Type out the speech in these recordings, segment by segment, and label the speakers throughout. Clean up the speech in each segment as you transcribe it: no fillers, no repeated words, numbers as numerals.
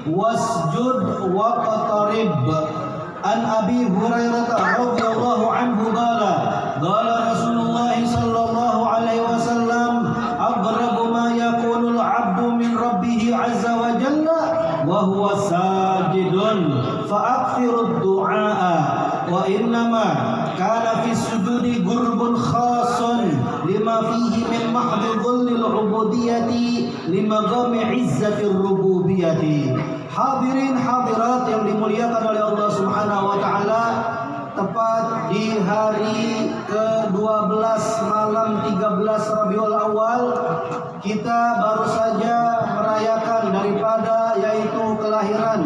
Speaker 1: wasjud waqtarib. An Abi Hurairah radhiyallahu anhu qala Rasulullah sallallahu alaihi wasallam aqrabu ma yakunu al-'abdu min rabbih 'azza wa jalla wa huwa sajidun fa'akthirud du'a wa innama kana fi sujudi gurbun khasun lima fihi min mahdhi dhullil 'ubudiyyati limaqami 'izzatir rububiyyati. Hadirin hadirat yang dimuliakan oleh Allah Subhanahu wa taala, tepat di hari ke-12 malam 13 Rabiul Awal kita baru saja merayakan daripada yaitu kelahiran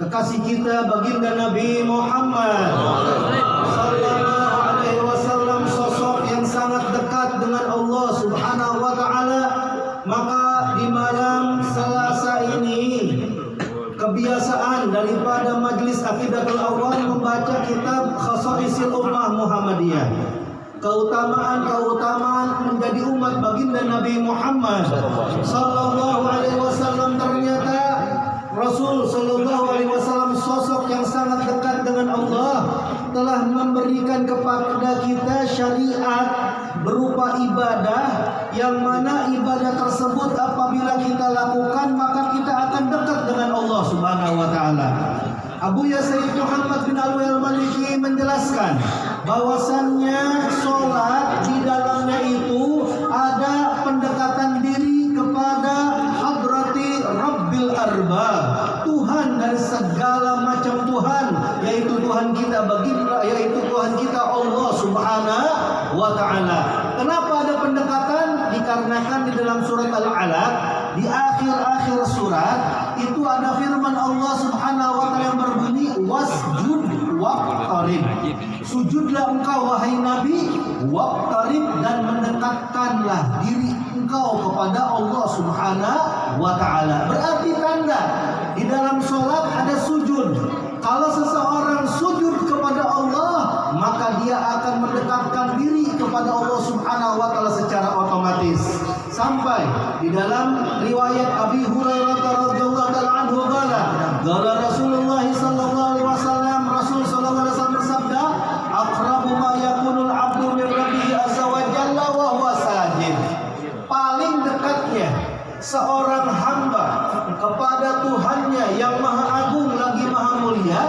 Speaker 1: kekasih kita baginda Nabi Muhammad sallallahu alaihi wasallam, sosok yang sangat dekat dengan Allah Subhanahu wa taala. Maka di malam Selasa ini kebiasaan daripada Majlis Aqidatul Awal membaca kitab Khasaisil Ummah Muhammadiyah, keutamaan menjadi umat baginda Nabi Muhammad sallallahu alaihi wasallam. Ternyata Rasul sallallahu alaihi wasallam, sosok yang sangat dekat dengan Allah, telah memberikan kepada kita syariat berupa ibadah, yang mana ibadah tersebut apabila kita lakukan maka kita akan dekat dengan Allah Subhanahu wa taala. Abu Sayyid Muhammad bin Alwi al-Maliki menjelaskan bahwasannya sholat di dalamnya itu ada pendekatan diri kepada hadrati Rabbil Arbab, Tuhan dari segala macam Tuhan, yaitu Tuhan kita baginda, yaitu Tuhan kita Allah Subhanahu wa taala. Kenapa ada pendekatan? Dikarenakan di dalam surat Al-Alaq, di akhir-akhir surat itu ada firman Allah Subhanahu wa taala yang berbunyi wasjud waqtarib. Sujudlah engkau wahai Nabi, waqtarib, dan mendekatkanlah diri engkau kepada Allah Subhanahu wa taala. Berarti tanda di dalam sholat ada sujud. Kalau seseorang sujud kepada Allah, maka dia akan mendekatkan diri kepada Allah Subhanahu wa taala secara otomatis. Sampai di dalam riwayat Abi Hurairah radhiyallahu anhu qala Rasulullah sallallahu alaihi wasallam, Rasul sallallahu alaihi wasallam bersabda, aqrabu ma yakunul 'abdu min rabbih azza wa jalla wa huwa sajid. Paling dekatnya seorang hamba kepada Tuhannya yang maha agung lagi maha mulia,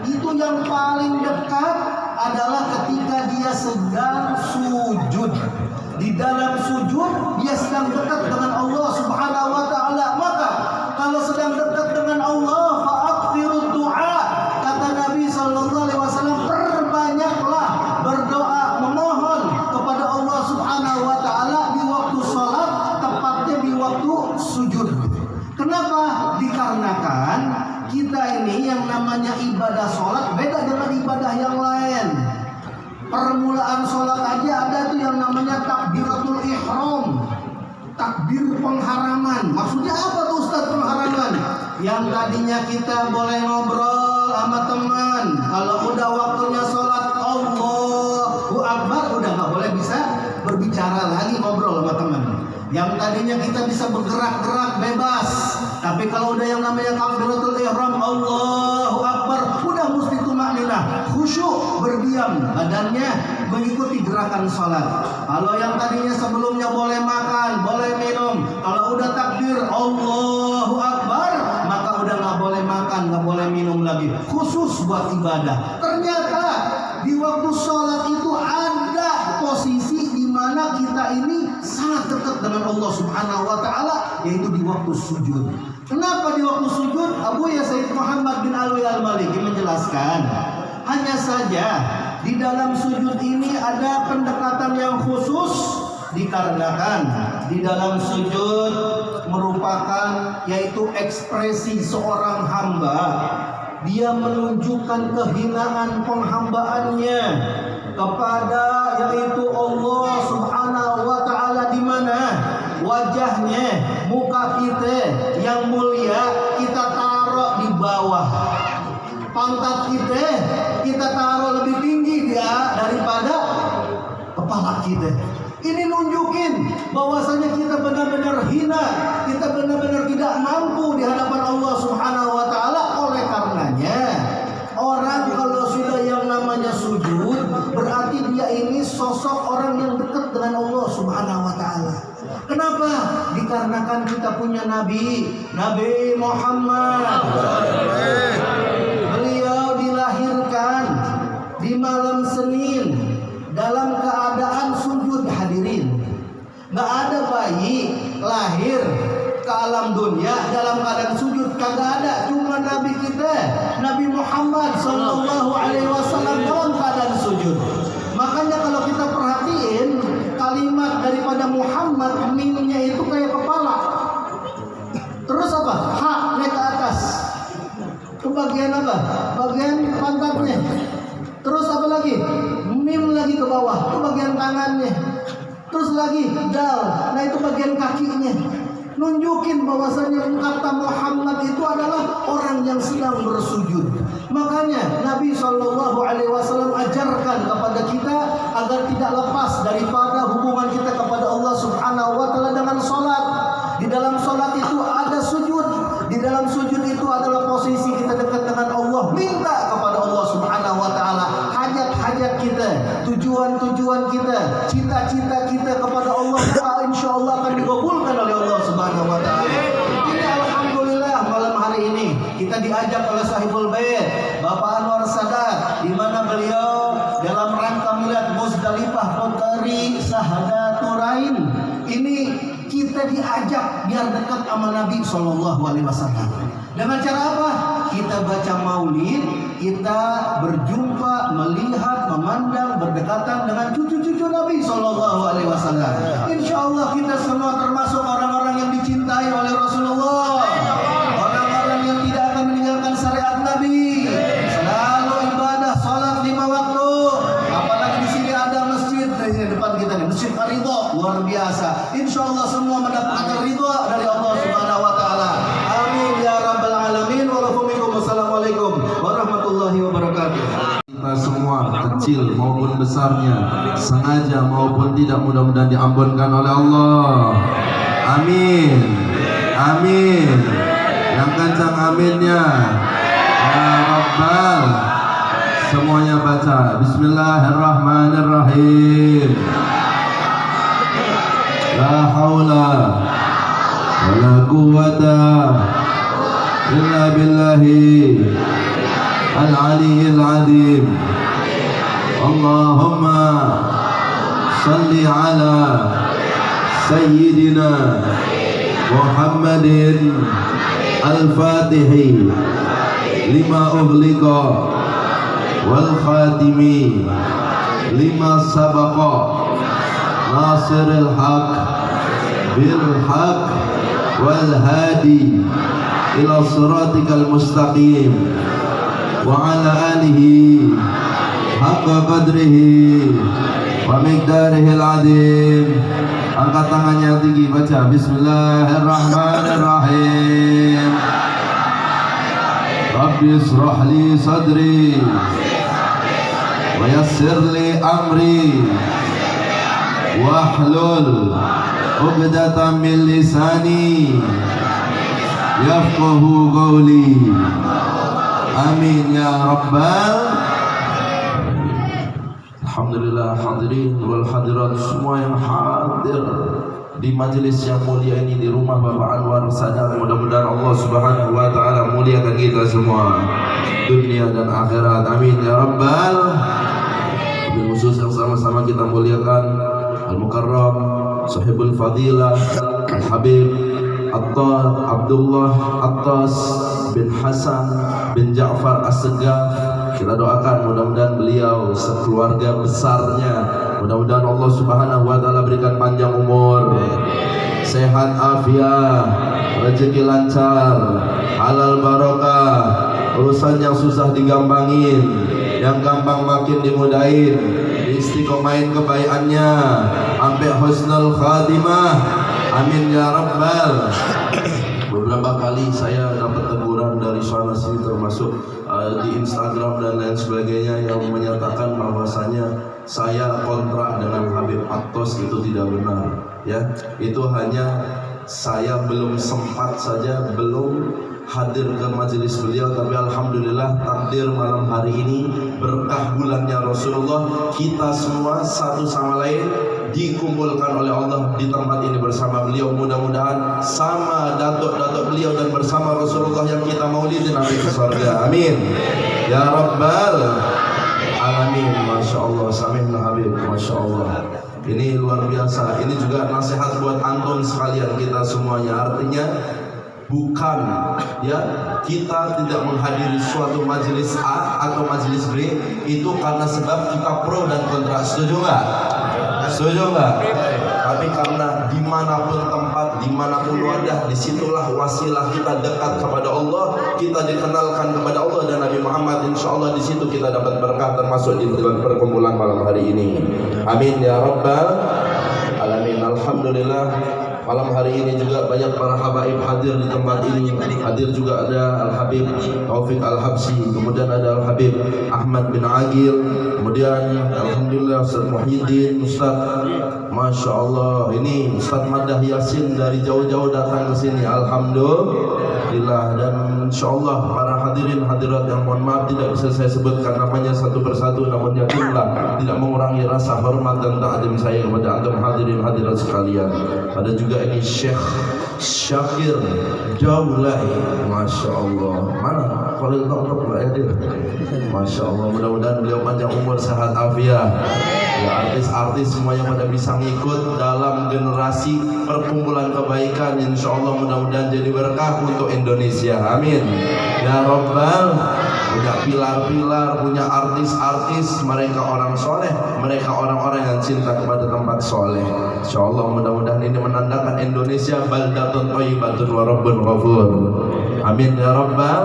Speaker 1: itu yang paling dekat adalah ketika dia sedang sujud. Di dalam sujud dia sedang dekat dengan Allah Subhanahu wa taala. Maka kalau sedang dekat dengan Allah, fa'akthirud du'a, kata Nabi sallallahu alaihi wasallam, perbanyaklah berdoa memohon kepada Allah Subhanahu wa taala di waktu salat, tepatnya di waktu sujud. Kenapa? Dikarenakan kita ini yang namanya ibadah sholat beda dengan ibadah yang lain. Permulaan sholat aja ada tuh yang namanya takbiratul ihram, takbir pengharaman. Maksudnya apa tuh Ustaz pengharaman? Yang tadinya kita boleh ngobrol sama teman, kalau udah waktunya sholat Allahu Akbar udah nggak boleh bisa berbicara lagi, ngobrol sama teman. Yang tadinya kita bisa bergerak-gerak bebas, tapi kalau udah yang namanya takbiratul ihram Allahu Akbar, udah mesti tumakninah, khusyuk, berdiam, badannya mengikuti gerakan sholat. Kalau yang tadinya sebelumnya boleh makan, boleh minum, kalau udah takbir Allahu Akbar, maka udah nggak boleh makan, nggak boleh minum lagi, khusus buat ibadah. Ternyata di waktu sholat itu ada posisi di mana kita ini sangat dekat dengan Allah Subhanahu wa taala, yaitu di waktu sujud. Kenapa di waktu sujud? Abu Sayyid Muhammad bin Alwi al-Maliki menjelaskan, hanya saja di dalam sujud ini ada pendekatan yang khusus, dikarenakan di dalam sujud merupakan yaitu ekspresi seorang hamba. Dia menunjukkan kehinaan penghambaannya kepada yaitu Allah Subhanahu wa taala, di mana wajahnya, muka kita yang mulia kita taruh di bawah, pantat kita taruh lebih tinggi dia daripada kepala kita. Ini nunjukin bahwasanya kita benar-benar hina, kita benar-benar tidak mampu di hadapan merayakan kita punya Nabi Muhammad. Beliau dilahirkan di malam Senin dalam keadaan sujud, hadirin. Nggak ada bayi lahir ke alam dunia dalam keadaan sujud, kagak ada. Cuma Nabi kita, Nabi Muhammad Sallallahu Alaihi Wasallam dalam keadaan sujud. Makanya kalau kita perhatiin kalimat daripada Muhammad, mimnya itu kayak kepala. Terus apa? Ha naik ke atas. Itu bagian apa? Bagian pantatnya. Terus apa lagi? Mim lagi ke bawah. Itu bagian tangannya. Terus lagi dal. Nah itu bagian kakinya. Nunjukin bahwasanya kata Muhammad itu adalah orang yang sedang bersujud. Makanya Nabi Shallallahu Alaihi Wasallam ajarkan kepada kita agar tidak lepas daripada hubungan kita kepada Allah Subhanahu Wa Taala dengan sholat. Di dalam sholat itu ada sujud. Di dalam sujud itu adalah posisi kita dekat dengan Allah, minta kepada Allah Subhanahu Wa Taala hajat-hajat kita, tujuan-tujuan kita, cita-cita kita kepada Allah, insya Allah akan dikabulkan oleh Allah Subhanahu Wa Taala. Ini alhamdulillah malam hari ini kita diajak oleh Sahibul Bait Bapak Anwar Sadat, di mana beliau dalam rangka milad Muzdalifah Potari Sahadaturain ini kita diajak biar dekat sama Nabi Shallallahu Alaihi Wasallam. Dengan cara apa? Kita baca maulid, kita berjumpa, melihat, memandang, berdekatan dengan cucu-cucu Nabi Shallallahu Alaihi Wasallam. Insya Allah kita semua termasuk orang-orang yang dicintai oleh Rasulullah, orang-orang yang tidak akan meninggalkan syariat Nabi, selalu ibadah, sholat 5 waktu. Apalagi di sini ada masjid di depan kita nih, Masjid Ridho, luar biasa. Insya Allah semua mendapatkan ridho dari Allah Subhanahu Wa Taala. Amin ya rabbal alamin. Wassalamualaikum warahmatullahi wabarakatuh.
Speaker 2: Kita semua kecil maupun besarnya, sengaja maupun tidak, mudah-mudahan diampunkan oleh Allah. Amin. Amin. Yang kencang aminnya. Ya Rabbal. Semuanya baca Bismillahirrahmanirrahim. La haula wala quwwata illa billahi al-aliyyil azim. Allahumma salli ala sayyidina Muhammadin al-fatihi lima ughliqa wal khatimi lima sabaqa nasiril haq bil haq wal hadi ila siratikal mustaqim wa ala alihi haqqa qadrihi wa miqdarihil azim. Angkat tangannya yang tinggi, baca Bismillahirrahmanirrahim. Rabbi israh li sadri wa yassir li amri wahlul 'uqdatam min lisani yafqahu qawli. Amin ya rabbal. Alhamdulillah, hadirin wal hadirat semua yang hadir di majelis yang mulia ini, di rumah Bapak Anwar Sadat. Mudah-mudahan Allah Subhanahu Wa Taala muliakan kita semua dunia dan akhirat. Amin ya rabbal. Wabil khusus yang sama-sama kita muliakan Al-Mukarram Sahibul Fadilah Al-Habib Abdullah Attas bin Hasan bin Ja'far As-Segaf. Kita doakan mudah-mudahan beliau sekeluarga besarnya, mudah-mudahan Allah Subhanahu Wa Taala berikan panjang umur, sehat afiat, rezeki lancar, halal barokah, urusan yang susah digampangin, yang gampang makin dimudahin, istiqomahin kebaikannya sampai husnul khatimah. Amin ya rabbal. Beberapa kali saya dapat teguran dari sana sini, termasuk di Instagram dan lain sebagainya, yang menyatakan bahwasanya saya kontrak dengan Habib Attas. Itu tidak benar, ya. Itu hanya saya belum sempat saja, belum hadir ke majelis beliau. Tapi alhamdulillah takdir malam hari ini berkah bulannya Rasulullah, kita semua satu sama lain dikumpulkan oleh Allah di tempat ini bersama beliau. Mudah-mudahan sama datuk-datuk beliau dan bersama Rasulullah yang kita maulidin sampai ke surga. Amin ya rabbal alamin. Masya Allah, Samihna Habib, Masya Allah. Ini luar biasa. Ini juga nasihat buat antum sekalian, kita semuanya. Artinya bukan ya kita tidak menghadiri suatu majelis A atau majelis B itu karena sebab kita pro dan kontra. Setuju nggak? Setuju nggak? Tapi karena dimanapun tempat, dimanapun wadah, disitulah wasilah kita dekat kepada Allah, kita dikenalkan kepada Allah dan Nabi Muhammad. Insya Allah di situ kita dapat berkah, termasuk di perkumpulan malam hari ini. Amin ya rabbal alamin. Alhamdulillah, malam hari ini juga banyak para habaib hadir di tempat ini. Hadir juga ada Al-Habib Taufik Al-Habsi, kemudian ada Al-Habib Ahmad bin Agil, kemudian Alhamdulillah Ustaz Muhyiddin, Ustaz, Masya Allah, ini Ustaz Madah Yasin dari jauh-jauh datang ke sini. Alhamdulillah. Dan insya Allah para hadirin hadirat yang mohon maaf tidak bisa saya sebutkan namanya satu persatu, namun yakinlah tidak mengurangi rasa hormat dan ta'zim saya kepada antum hadirin hadirat sekalian. Ada juga ini Syekh Syakir Daulai, Masya Allah. Mana Khalil Tok Mbak Yadir? Masya Allah, mudah-mudahan beliau panjang umur, sehat afiat. Ya, artis-artis semuanya pada bisa ngikut dalam generasi perkumpulan kebaikan. Insya Allah mudah-mudahan jadi berkah untuk Indonesia. Amin ya rabbal. Punya pilar-pilar, punya artis-artis, mereka orang soleh, mereka orang-orang yang cinta kepada tempat soleh. Insya Allah mudah-mudahan ini menandakan Indonesia baldatun thayyibatun wa rabbun ghafur. Amin ya rabbal.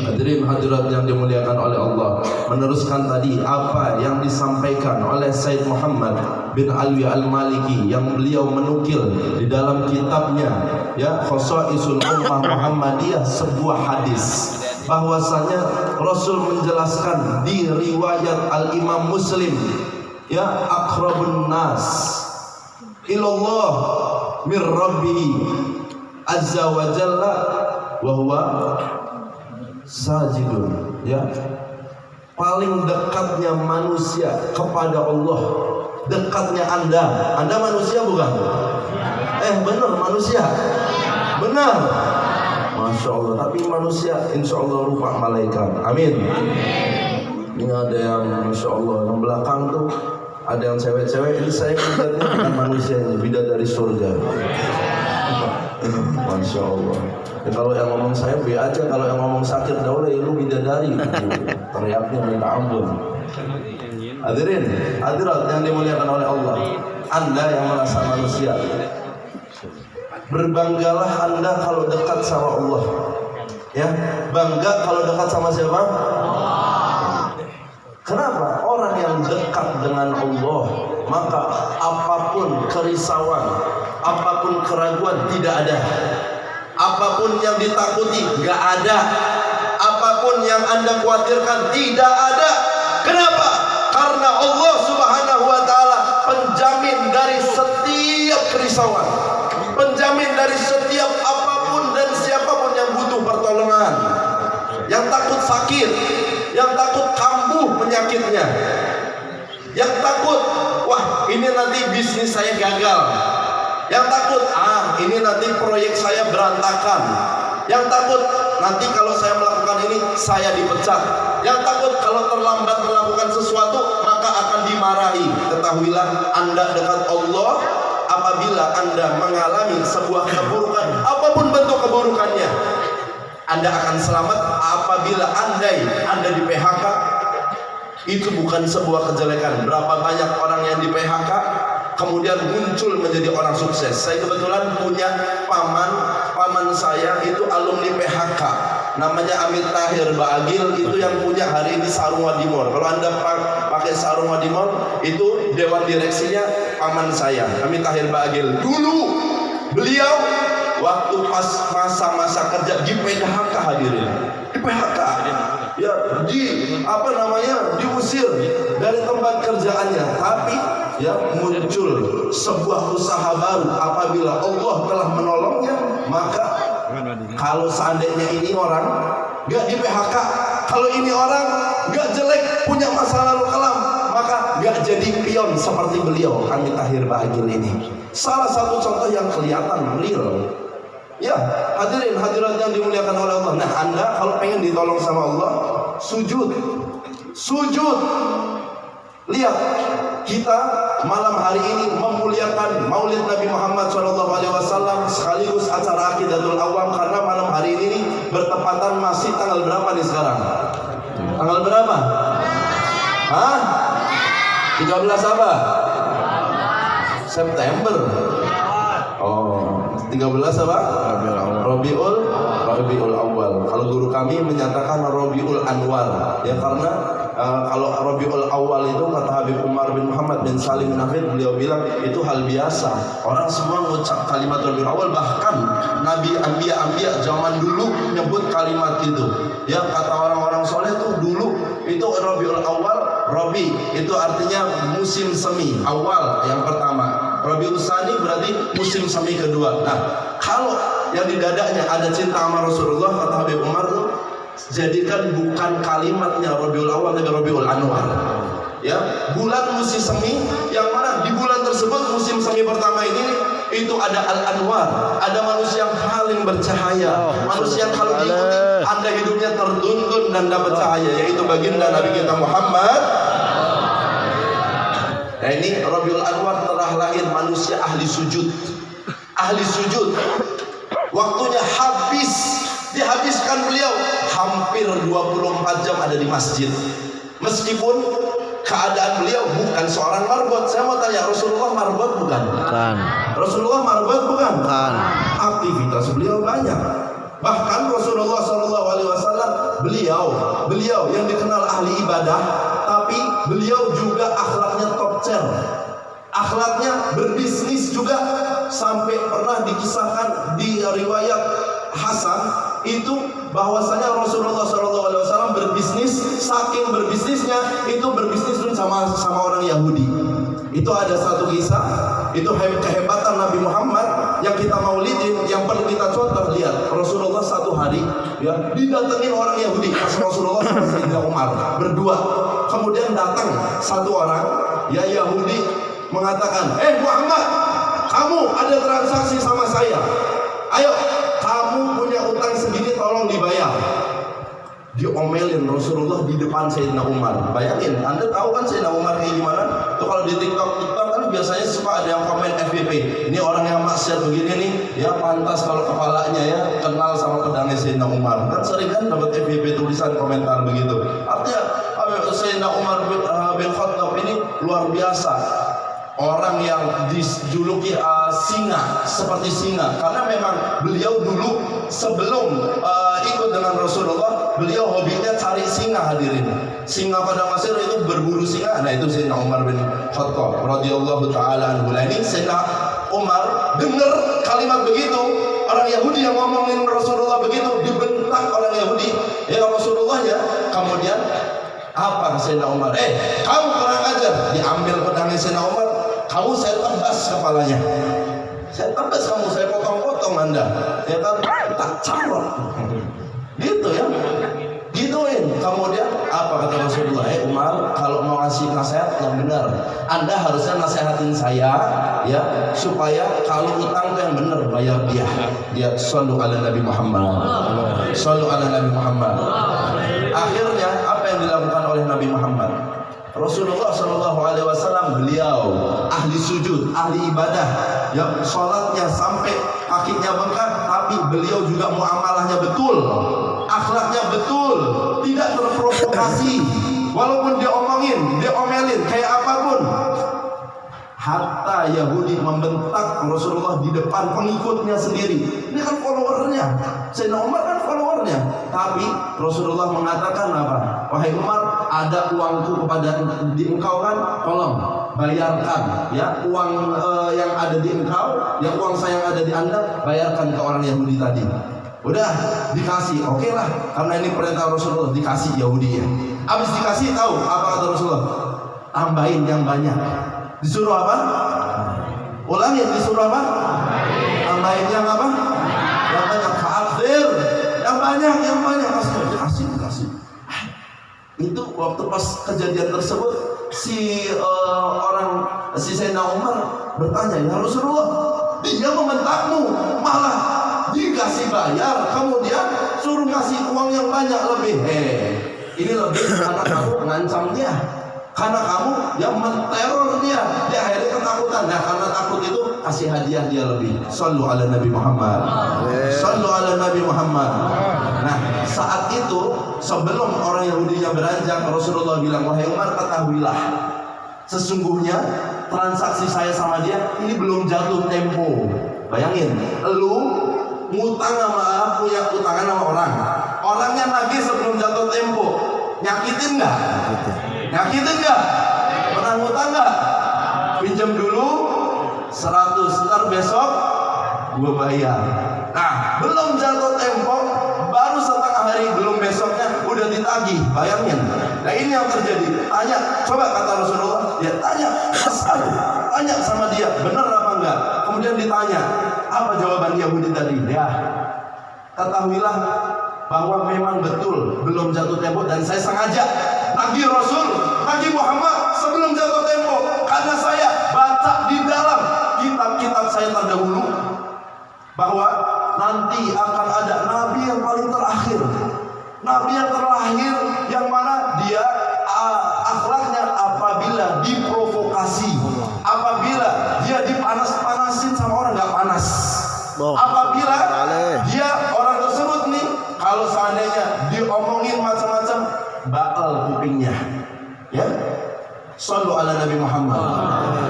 Speaker 2: Hadirin hadirat yang dimuliakan oleh Allah, meneruskan tadi apa yang disampaikan oleh Said Muhammad bin Alwi Al-Maliki yang beliau menukil di dalam kitabnya ya Khosaisul Ummah Muhammadiyah, sebuah hadis bahwasanya Rasul menjelaskan di riwayat Al-Imam Muslim ya, aqrabun nas ilallah mir rabbihi azza wa jalla wa huwa sajidun, ya, paling dekatnya manusia kepada Allah, dekatnya Anda manusia bukan? Benar manusia, benar, Masya Allah. Tapi manusia insya Allah rupa malaikat. Amin. Ini ada yang Masya Allah yang belakang tuh ada yang cewek-cewek. Ini saya lihatnya bukan manusia, ini bidadari surga. Masya Allah. Ya, kalau yang ngomong saya be aja, kalau yang ngomong Syakir Daulai lu bidadari, teriaknya minta ampun. Hadirin hadirat yang dimuliakan oleh Allah, Anda yang merasa manusia, berbanggalah Anda kalau dekat sama Allah. Ya, bangga kalau dekat sama siapa? Kenapa? Orang yang dekat dengan Allah, maka apapun kerisauan, apapun keraguan tidak ada. Apapun yang ditakuti gak ada. Apapun yang Anda khawatirkan tidak ada. Kenapa? Karena Allah Subhanahu wa ta'ala penjamin dari setiap kerisauan, penjamin dari setiap apapun dan siapapun yang butuh pertolongan, yang takut sakit, yang takut kambuh penyakitnya, yang takut wah ini nanti bisnis saya gagal, yang takut ini nanti proyek saya berantakan, yang takut nanti kalau saya melakukan ini saya dipecat, yang takut kalau terlambat melakukan sesuatu maka akan dimarahi. Ketahuilah Anda dekat Allah apabila Anda mengalami sebuah keburukan, apapun bentuk keburukannya, Anda akan selamat. Apabila Anda di PHK, itu bukan sebuah kejelekan. Berapa banyak orang yang di PHK kemudian muncul menjadi orang sukses. Saya kebetulan punya paman saya itu alumni PHK, namanya Amit Tahir Ba'agil, itu yang punya hari ini Sarung Wadimor. Kalau Anda pakai Sarung Wadimor, itu dewan direksinya paman saya, Amit Tahir Ba'agil. Dulu beliau waktu pas masa-masa kerja di PHK, hadirin, di PHK ya, diusir dari tempat kerjaannya, tapi ya muncul sebuah usaha baru apabila Allah telah menolongnya. Maka kalau seandainya ini orang gak di PHK, kalau ini orang gak jelek, punya masa lalu kelam, Apakah nggak jadi pion seperti beliau Hamid Tahir Bagil ini? Salah satu contoh yang kelihatan real. Ya, hadirin hadirat yang dimuliakan oleh Allah. Nah, Anda kalau pengen ditolong sama Allah, sujud. Lihat, kita malam hari ini memuliakan Maulid Nabi Muhammad SAW sekaligus acara Aqidatul Awam, karena malam hari ini bertepatan masih tanggal berapa nih sekarang? Tanggal berapa? Hah? 13 apa? September. Oh, 13 apa? Rabiul Awal. Kalau guru kami menyatakan Rabiul Anwar. Ya, karena kalau Rabiul Awal itu kata Habib Umar bin Muhammad bin Salim bin Hafid, beliau bilang itu hal biasa. Orang semua mengucap kalimat Rabiul Awal, bahkan Nabi Anbiya zaman dulu menyebut kalimat itu. Ya, kata orang-orang soleh itu dulu itu Rabiul Awal. Rabi itu artinya musim semi, awal yang pertama. Rabiul Tsani berarti musim semi kedua. Nah, kalau yang di dadanya ada cinta sama Rasulullah, kata Habib Umar tuh, jadikan bukan kalimatnya Rabiul Awal tapi Rabiul Anwar. Ya, bulan musim semi yang mana di bulan tersebut musim semi pertama ini itu ada Al-Anwar, ada manusia yang paling bercahaya, manusia yang kalau diikuti Anda hidupnya tertuntun dan dapat cahaya, yaitu baginda Nabi kita Muhammad. Nah, ini Rabiul Anwar telah lahir manusia ahli sujud. Waktunya habis, dihabiskan beliau hampir 24 jam ada di masjid. Meskipun keadaan beliau bukan seorang marbot. Saya mau tanya, Rasulullah marbot bukan? Bukan. Rasulullah marbot bukan? Bukan. Aktivitas beliau banyak. Bahkan Rasulullah SAW beliau yang dikenal ahli ibadah, tapi beliau juga akhlaknya top tier. Akhlaknya berbisnis juga, sampai pernah dikisahkan di riwayat Hasan itu bahwasanya Rasulullah SAW berbisnis, saking berbisnisnya itu berbisnis sama orang Yahudi. Itu ada satu kisah, itu kehebatan Nabi Muhammad yang kita maulidin, yang perlu kita contoh. Lihat, Rasulullah satu hari ya didatengin orang Yahudi pas Rasulullah sama Sayyidina Umar berdua. Kemudian datang satu orang ya Yahudi mengatakan, Muhammad, kamu ada transaksi sama saya. Ayo, kamu punya utang segini, tolong dibayar. Diomelin Rasulullah di depan Sayyidina Umar. Bayangin, Anda tahu kan Sayyidina Umar kayak gimana? Tuh kalau di TikTok kan biasanya suka ada yang komen FVP. Ini orang yang maksiat begini nih, ya pantas kalau kepalanya ya kenal sama pedangnya Sayyidina Umar. Kan sering kan dapat FVP tulisan komentar begitu. Artinya Sayyidina Umar bin Khattab ini luar biasa. Orang yang dijuluki singa, seperti singa, karena memang beliau dulu sebelum ikut dengan Rasulullah, beliau hobinya cari singa, hadirin. Singa pada Mesir itu berburu singa. Nah, itu Sayyidina Umar bin Khattab radhiyallahu taala anhu. Ini Sayyidina Umar dengar kalimat begitu, orang Yahudi yang ngomongin Rasulullah begitu, dibentak orang Yahudi. Ya Rasulullah ya. Kemudian apa Sayyidina Umar? Kamu kurang ajar. Diambil pedangnya Sayyidina Umar. Kamu saya tebas kepalanya. Saya tebas kamu, saya potong-potong Anda. Ya kan? Tak camrok. Gitu ya. Gituin. Kemudian apa kata Rasulullah? Umar, kalau mau ngasih nasihat yang benar, Anda harusnya nasihatin saya ya, supaya kalau utang itu yang benar, bayar dia. Dia shallu ala Nabi Muhammad. Shallu ala Nabi Muhammad. Akhirnya apa yang dilakukan oleh Nabi Muhammad? Rasulullah SAW beliau ahli sujud, ahli ibadah, ya sholatnya sampai kakinya bengkak, tapi beliau juga muamalahnya betul, akhlaknya betul, tidak terprovokasi, walaupun diomelin kayak apapun. Hatta Yahudi membentak Rasulullah di depan pengikutnya sendiri. Ini kan followernya, Sayyidina Umar kan followernya. Tapi Rasulullah mengatakan apa? Wahai Umar, ada uangku kepada di engkau kan, tolong bayarkan ya uang yang ada di engkau, ya uang saya yang ada di Anda, bayarkan ke orang Yahudi tadi. Udah dikasih, oke lah, karena ini perintah Rasulullah, dikasih Yahudi ya. Habis dikasih, tahu apa kata Rasulullah? Tambahin yang banyak. Disuruh apa? Ulangi, disuruh apa? Tambahin yang apa? Yang banyak. Fa'akhir. Yang banyak. Kasih. Itu waktu pas kejadian tersebut, si Sayyidina Umar bertanya, ya Rasulullah, dia membentakmu, malah dikasih bayar, kemudian suruh ngasih uang yang banyak lebih. Ini lebih karena kamu mengancam dia, karena kamu yang menteror dia akhirnya ketakutan. Nah, karena takut itu kasih hadiah dia lebih. Sallu ala Nabi Muhammad. Sallu ala Nabi Muhammad. Nah, saat itu sebelum orang Yahudinya beranjak, Rasulullah bilang, wahai Umar, ketahuilah, sesungguhnya transaksi saya sama dia ini belum jatuh tempo. Bayangin, lu ngutang sama, punya utangan sama orang, orangnya nagih sebelum jatuh tempo, nyakitin nggak? Nyakitin nggak? Pernah ngutang nggak? Pinjam dulu 100, ntar besok gua bayar. Nah, belum jatuh tempo, baru setengah hari, belum besoknya udah ditagih. Bayangin. Nah, ini yang terjadi. Tanya, coba kata Rasulullah, dia tanya sama dia, benar apa enggak? Kemudian ditanya, apa jawaban Yahudi tadi? Ya, ketahuilah bahwa memang betul belum jatuh tempo, dan saya sengaja nagih Rasul, nagih Muhammad sebelum jatuh tempo, karena saya baca di dalam kitab-kitab saya terdahulu bahwa nanti akan ada nabi yang paling terakhir, nabi yang terlahir, yang mana dia akhlaknya apabila diprovokasi, apabila dia dipanas-panasin sama orang nggak panas, apabila dia orang tersebut nih, kalau seandainya diomongin macam-macam, bakal kupingnya. Ya, sallu ala Nabi Muhammad.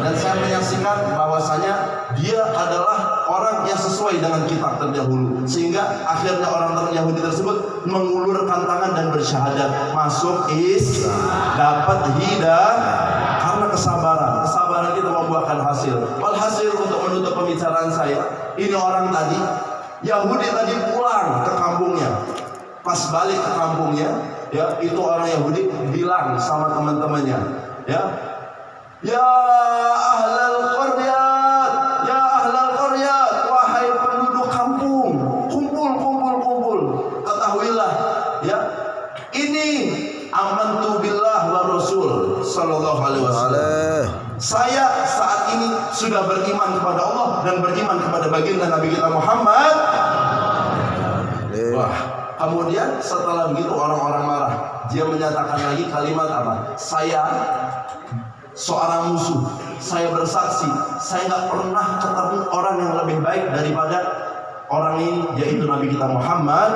Speaker 2: Dan saya menyaksikan bahwasanya dia adalah orang yang sesuai dengan kitab terdahulu, sehingga akhirnya orang Yahudi tersebut mengulurkan tangan dan bersyahadat masuk Islam, dapat hidayah karena kesabaran kita membuahkan hasil. Walhasil, untuk menutup pembicaraan saya, ini orang tadi Yahudi tadi pulang ke kampungnya. Pas balik ke kampungnya, ya, itu orang Yahudi bilang sama teman-temannya, ya ahlal qaryat, ya ahlal qaryat, wahai penduduk kampung, kumpul. Ketahuilah, ya, ini amantu billah wa rasul sallallahu alaihi wasallam. Saya saat ini sudah beriman kepada Allah dan beriman kepada baginda Nabi kita Muhammad. Wah, kemudian setelah begitu orang-orang marah. Dia menyatakan lagi kalimat apa? Saya seorang musuh. Saya bersaksi, saya nggak pernah ketemu orang yang lebih baik daripada orang ini, yaitu Nabi kita Muhammad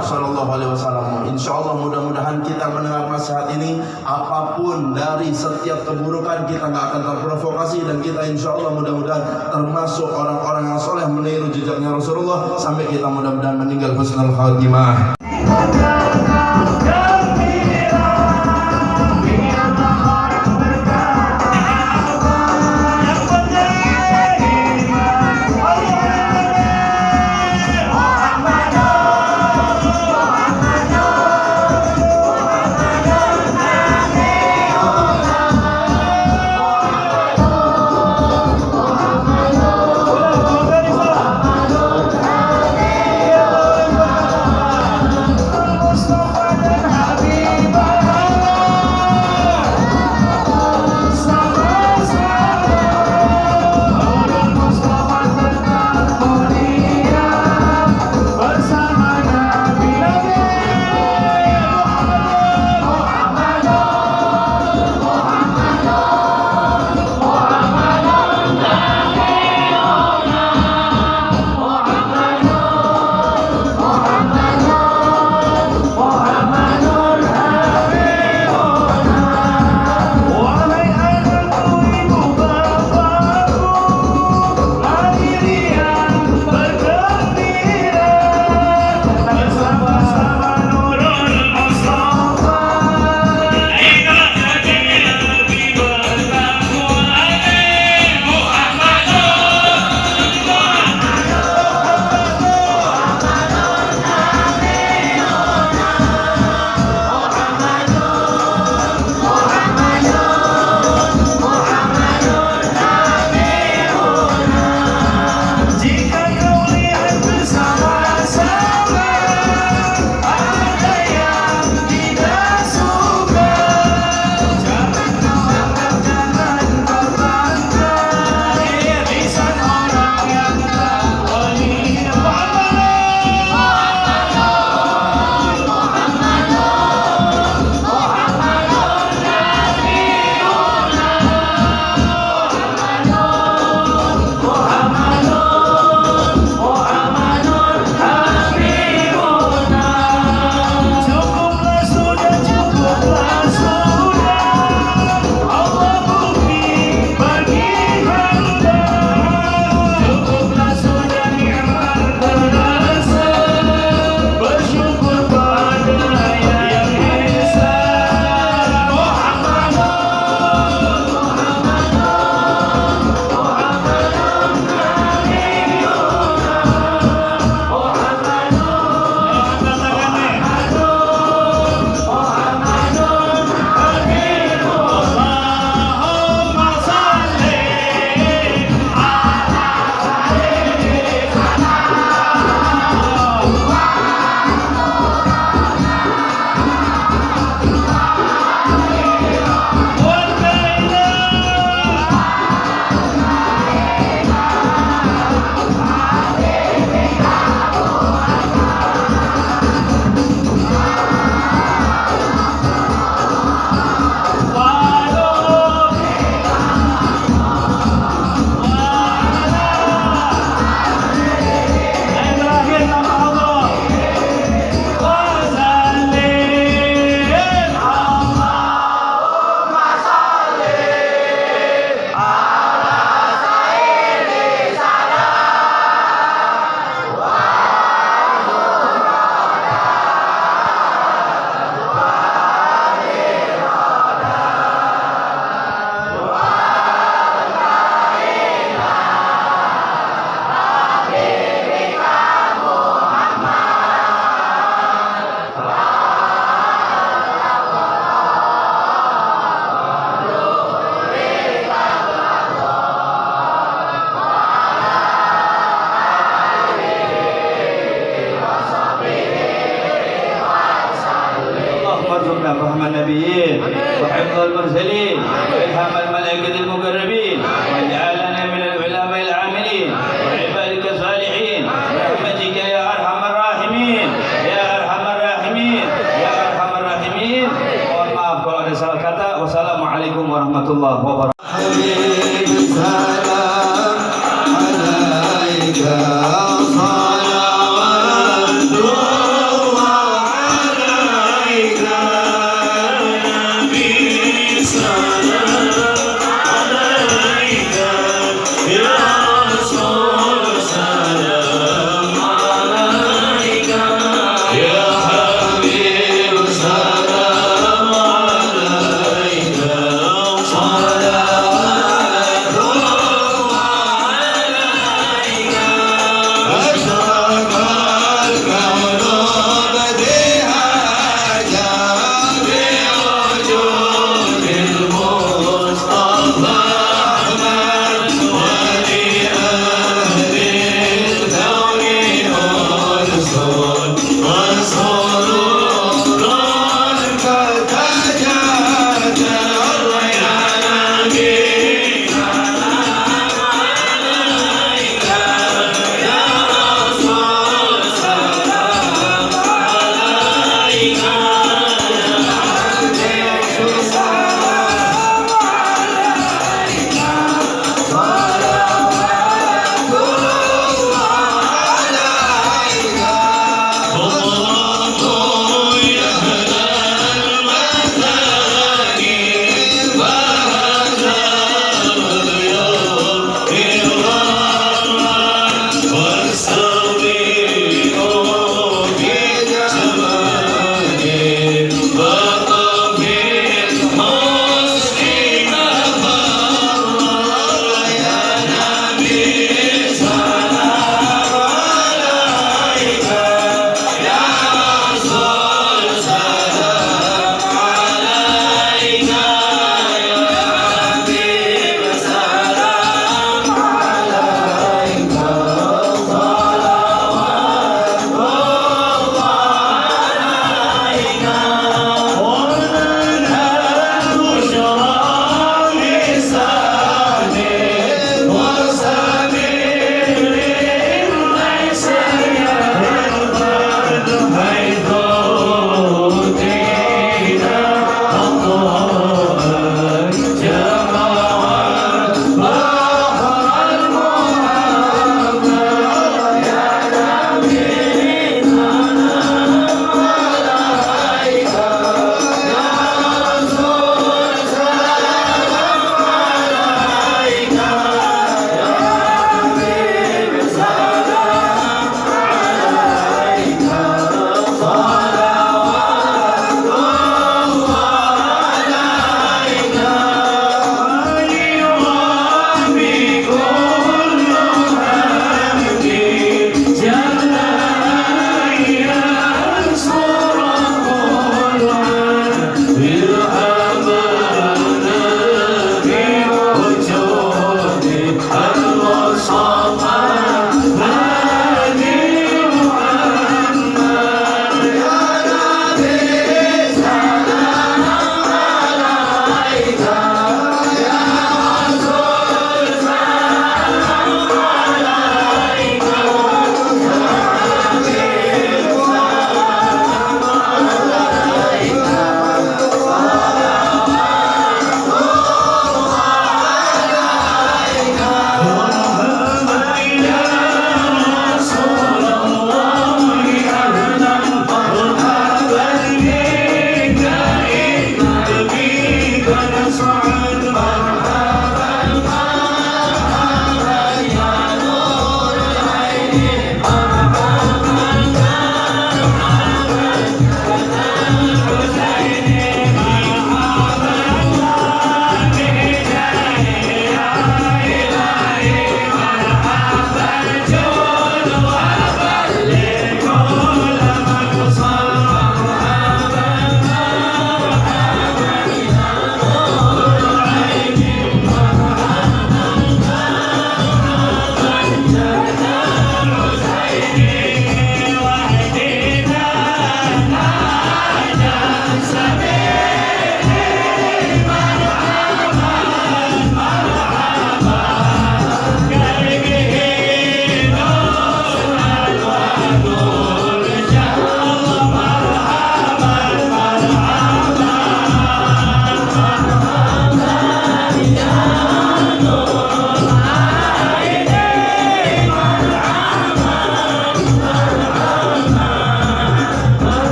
Speaker 2: Sallallahu Alaihi Wasallam. Insya Allah mudah-mudahan kita mendengar nasihat ini, apapun dari setiap keburukan kita nggak akan terprovokasi, dan kita insya Allah mudah-mudahan termasuk orang-orang yang soleh meniru jejaknya Rasulullah sampai kita mudah-mudahan meninggal husnul khatimah.
Speaker 3: فهم النبيين وحفظ المرسلين وإلهام الملائكة المقربين واجعلنا من العلماء العاملين وعبادك الصالحين برحمتك يا أرحم الراحمين يا أرحم الراحمين يا أرحم الراحمين. Mohon maaf kalau ada salah kata. Wassalamualaikum warahmatullahi wabarakatuh.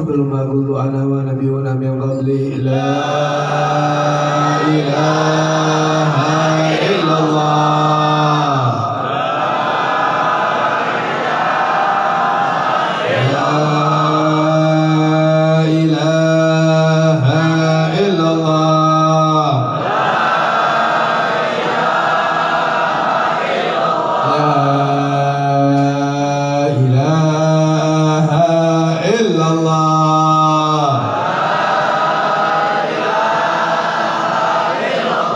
Speaker 4: وقبل ما قلت أنا ونبينا من قبلي لا إله إلا الله لا إله إلا الله لا إله إلا الله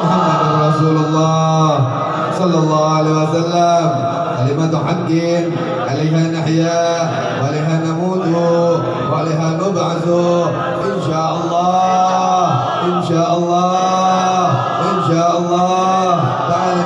Speaker 4: محمد رسول الله صلى الله عليه وسلم كلمة حق عليها نحيا وعليها نموت وعليها نبعث إن شاء الله إن شاء الله إن شاء الله تعالى